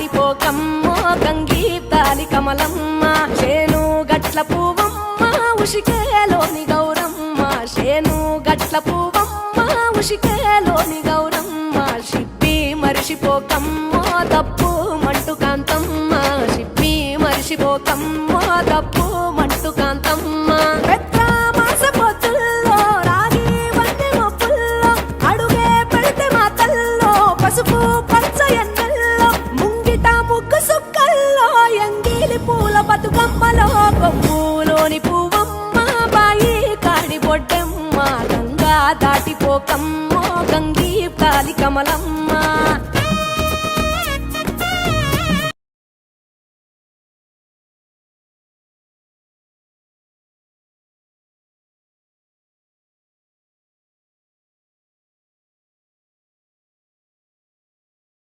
దాటిపోకమ్మో గంగి తాలి కమలమ్మ చేను గట్ల పువ్వమ్మ ఉషికేలోని గౌరమ్మ చేను గట్ల పువ్వమ్మ ఉషికేలోని గౌరమ్మ షిప్పి మరిషిపోకమ్మో తప్పు మంటు కాంతమ్మ షిప్పి మరిషిపోకమ్మో తప్పు మంటు కాంతమ్మ పసుపు పచ్చ ఎన్నెల్లో ముంగిట ముగ్గు సుక్కల్లో ఎంగిలి పూల బతుకమ్మలో కొమ్ములోని పువ్వమ్మ బాయి కాడి బొడ్డమ్మ గంగా దాటిపోకమ్మో గంగి కాలి కమలమ్మ